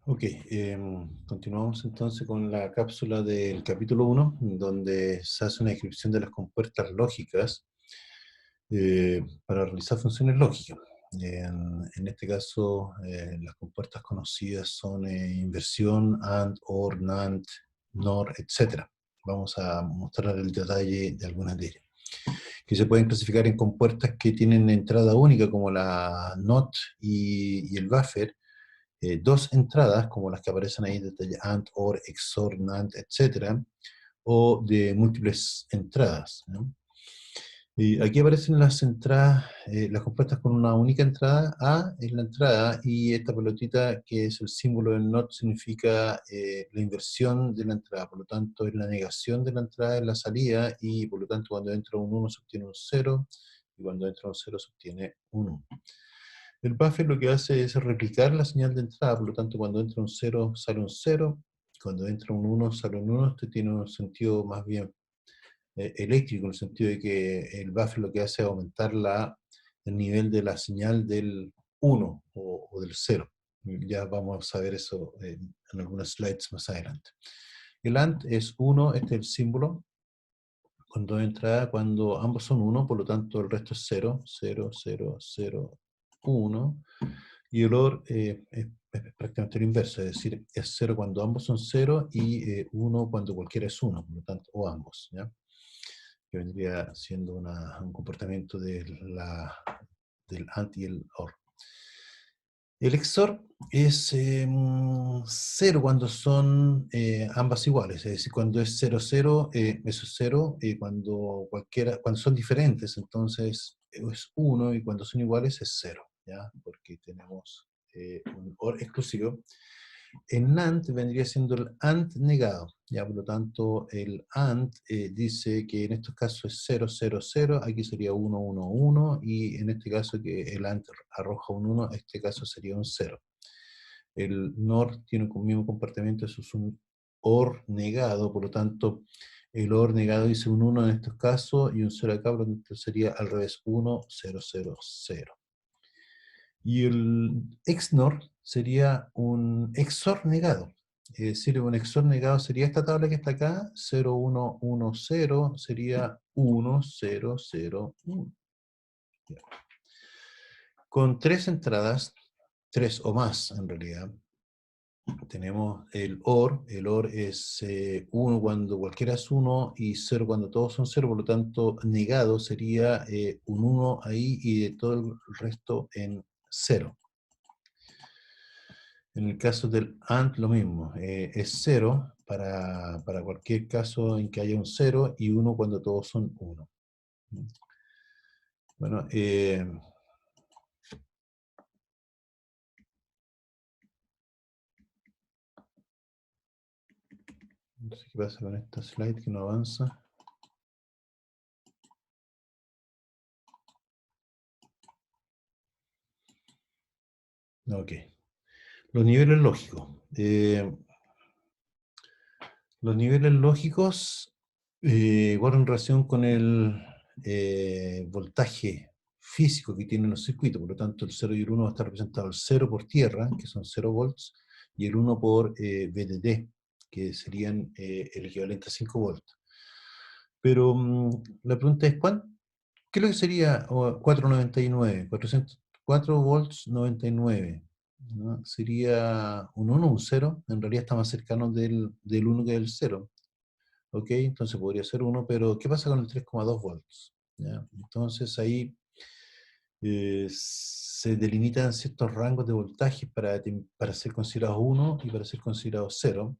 Ok, continuamos entonces con la cápsula del capítulo 1, donde se hace una descripción de las compuertas lógicas para realizar funciones lógicas. En este caso, las compuertas conocidas son inversión, AND, OR, NAND, NOR, etc. Vamos a mostrar el detalle de algunas de ellas, que se pueden clasificar en compuertas que tienen entrada única, como la NOT y el buffer, dos entradas, como las que aparecen ahí, de AND, OR, XOR, NAND, etc., o de múltiples entradas, ¿no? Y aquí aparecen las entradas, las compuestas con una única entrada. A es la entrada, y esta pelotita que es el símbolo del NOT significa la inversión de la entrada, por lo tanto es la negación de la entrada en la salida, y por lo tanto cuando entra un 1 se obtiene un 0, y cuando entra un 0 se obtiene un 1. El buffer lo que hace es replicar la señal de entrada, por lo tanto cuando entra un 0 sale un 0, cuando entra un 1 sale un 1. Esto tiene un sentido más bien eléctrico, en el sentido de que el buffer lo que hace es aumentar el nivel de la señal del 1 o del 0. Ya vamos a ver eso en algunos slides más adelante. El AND es 1, este es el símbolo. Cuando entra, cuando ambos son 1, por lo tanto el resto es 0, 0, 0, 0, 1. Y el OR es prácticamente lo inverso, es decir, es 0 cuando ambos son 0 y 1 cuando cualquiera es 1, por lo tanto, o ambos, ¿ya? Que vendría siendo un comportamiento del AND y el OR. El XOR es 0 cuando son ambas iguales, es decir, cuando es 0, 0, eso es 0, cuando son diferentes, entonces es 1, y cuando son iguales es 0, ¿ya? Porque tenemos un OR exclusivo. En NAND vendría siendo el AND negado, ¿ya? Por lo tanto, el AND dice que en estos casos es 0, 0, 0, aquí sería 1, 1, 1, y en este caso que el AND arroja un 1, este caso sería un 0. El NOR tiene un mismo comportamiento, eso es un OR negado, por lo tanto, el OR negado dice un 1 en estos casos y un 0 acá, por lo tanto sería al revés, 1, 0, 0, 0. Y el XNOR sería un XOR negado. Es decir, un XOR negado sería esta tabla que está acá, 0, 1, 1, 0, sería 1, 0, 0, 1. Con tres entradas, tres o más en realidad, tenemos el OR. El OR es 1 cuando cualquiera es 1 y 0 cuando todos son 0, por lo tanto negado sería un 1 ahí y de todo el resto en 0. En el caso del AND lo mismo, es 0 para cualquier caso en que haya un 0 y 1 cuando todos son 1. Bueno, no sé qué pasa con esta slide que no avanza. Ok. Los niveles lógicos. Los niveles lógicos guardan relación con el voltaje físico que tienen los circuitos. Por lo tanto, el 0 y el 1 va a estar representado el 0 por tierra, que son 0 volts, y el 1 por VDD, que serían el equivalente a 5 volts. Pero la pregunta es, ¿qué es lo que sería 499? 404 volts 99, ¿no? ¿Sería un 1 o un 0? En realidad está más cercano del 1 que del 0. ¿Ok? Entonces podría ser 1, pero ¿qué pasa con el 3,2 volts? ¿Ya? Entonces ahí se delimitan ciertos rangos de voltaje para ser considerados 1 y para ser considerados 0.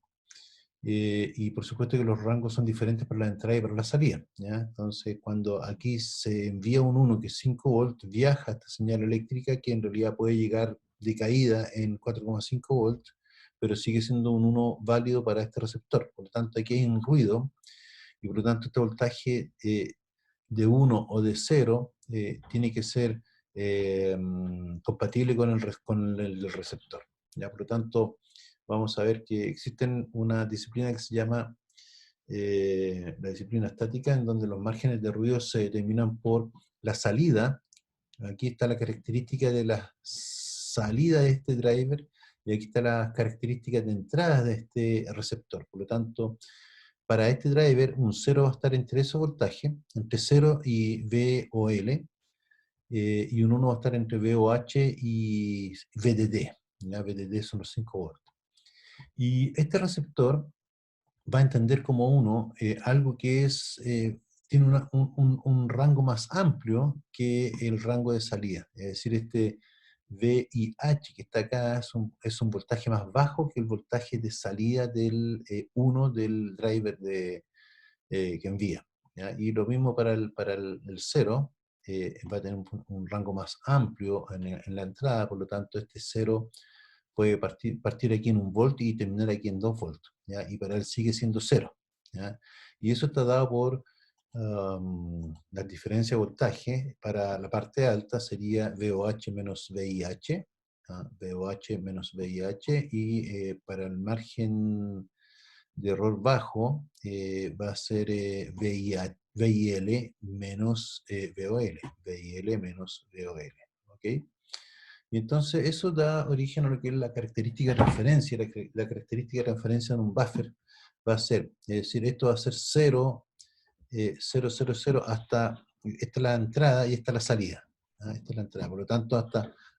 Y por supuesto que los rangos son diferentes para la entrada y para la salida, ¿ya? Entonces, cuando aquí se envía un 1 que es 5 volts, viaja esta señal eléctrica que en realidad puede llegar de caída en 4,5 volts, pero sigue siendo un 1 válido para este receptor. Por lo tanto, aquí hay un ruido, y por lo tanto este voltaje de 1 o de 0 tiene que ser compatible con el receptor, ¿ya? Por lo tanto, vamos a ver que existen una disciplina que se llama la disciplina estática, en donde los márgenes de ruido se determinan por la salida. Aquí está la característica de la salida de este driver, Y aquí están las características de entrada de este receptor. Por lo tanto, para este driver, un 0 va a estar entre esos voltajes, entre 0 y VOL, y un 1 va a estar entre VOH y VDD. ¿Ya? VDD son los 5 volts. Y este receptor va a entender como uno algo que es, tiene un rango más amplio que el rango de salida. Es decir, este VIH que está acá es un voltaje más bajo que el voltaje de salida del 1 del driver que envía. ¿Ya? Y lo mismo para el 0, va a tener un rango más amplio en la entrada, por lo tanto este 0 puede partir aquí en 1 volt y terminar aquí en 2 volts, ¿ya? Y para él sigue siendo 0. ¿Ya? Y eso está dado por la diferencia de voltaje. Para la parte alta sería VOH menos VIH, ¿ya? VOH menos VIH, y para el margen de error bajo va a ser VIL menos VOL, VIL menos VOL, ¿ok? Y entonces eso da origen a lo que es la característica de referencia. La característica de referencia en un buffer va a ser, es decir, esto va a ser 0, 0, 0, 0 hasta, esta es la entrada y esta es la salida. ¿Ah? Esta es la entrada. Por lo tanto,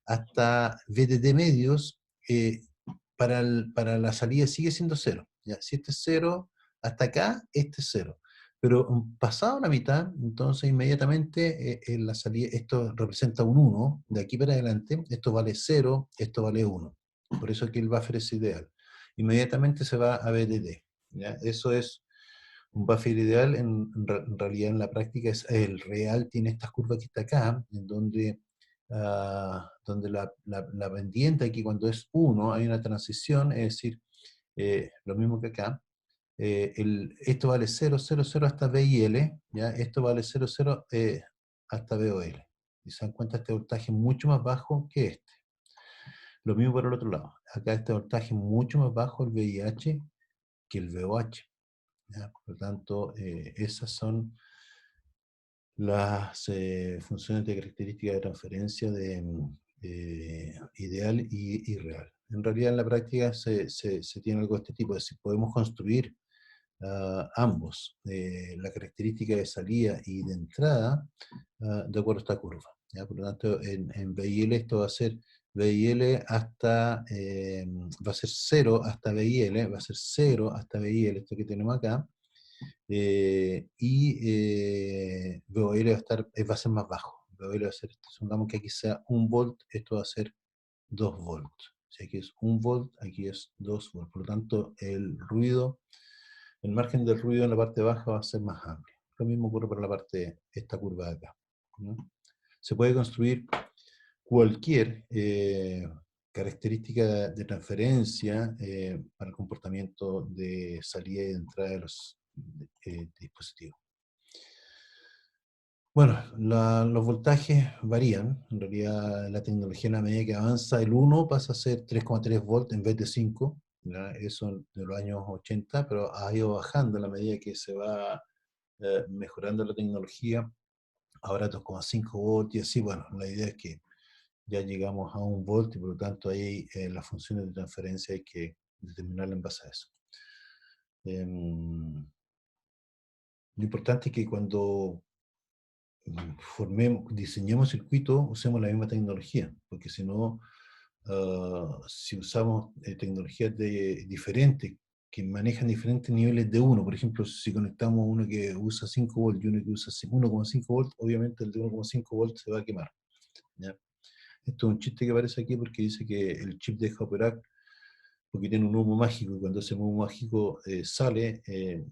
hasta VDD medios, para la salida sigue siendo 0. ¿Ya? Si este es 0, hasta acá, este es 0. Pero pasado la mitad, entonces inmediatamente en la salida, esto representa un 1, de aquí para adelante, esto vale 0, esto vale 1. Por eso aquí el buffer es ideal. Inmediatamente se va a VDD. ¿Ya? Eso es un buffer ideal. En realidad en la práctica es el real, tiene estas curvas que está acá, en donde, donde la pendiente aquí cuando es 1 hay una transición, es decir, lo mismo que acá. Esto vale 0, 0, 0 hasta VIL, ¿ya? Esto vale 0, 0 hasta VOL. Y se dan cuenta, este voltaje es mucho más bajo que este. Lo mismo por el otro lado. Acá este voltaje es mucho más bajo el VIH que el VOH. ¿Ya? Por lo tanto, esas son las funciones de característica de transferencia de ideal y real. En realidad en la práctica se tiene algo de este tipo, es decir, podemos construir ambos, la característica de salida y de entrada, de acuerdo a esta curva. ¿Ya? Por lo tanto, en VIL esto va a ser VIL hasta, va a ser 0 hasta VIL, va a ser 0 hasta VIL, esto que tenemos acá, y VOL va a ser más bajo. VOL va a ser, supongamos que aquí sea 1 volt, esto va a ser 2 volts. Si aquí es 1 volt, aquí es 2 volts. Por lo tanto, el margen del ruido en la parte baja va a ser más amplio. Lo mismo ocurre para la parte, esta curva de acá. ¿No? Se puede construir cualquier característica de transferencia para el comportamiento de salida y de entrada de los dispositivos. Bueno, los voltajes varían. En realidad, la tecnología, en la medida que avanza, el 1 pasa a ser 3,3 volts en vez de 5. ¿Ya? Eso de los años 80, pero ha ido bajando en la medida que se va mejorando la tecnología. Ahora 2,5 volts y así. Bueno, la idea es que ya llegamos a 1 volt y por lo tanto ahí las funciones de transferencia hay que determinarlas en base a eso. Lo importante es que cuando diseñemos circuitos, usemos la misma tecnología, porque si no, si usamos tecnologías diferentes, que manejan diferentes niveles de uno, por ejemplo, si conectamos uno que usa 5 volts y uno que usa 1,5 volts, obviamente el de 1,5 volts se va a quemar. ¿Ya? Esto es un chiste que aparece aquí porque dice que el chip deja de operar porque tiene un humo mágico, y cuando ese humo mágico sale,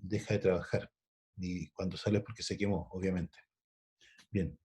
deja de trabajar. Y cuando sale es porque se quemó, obviamente. Bien.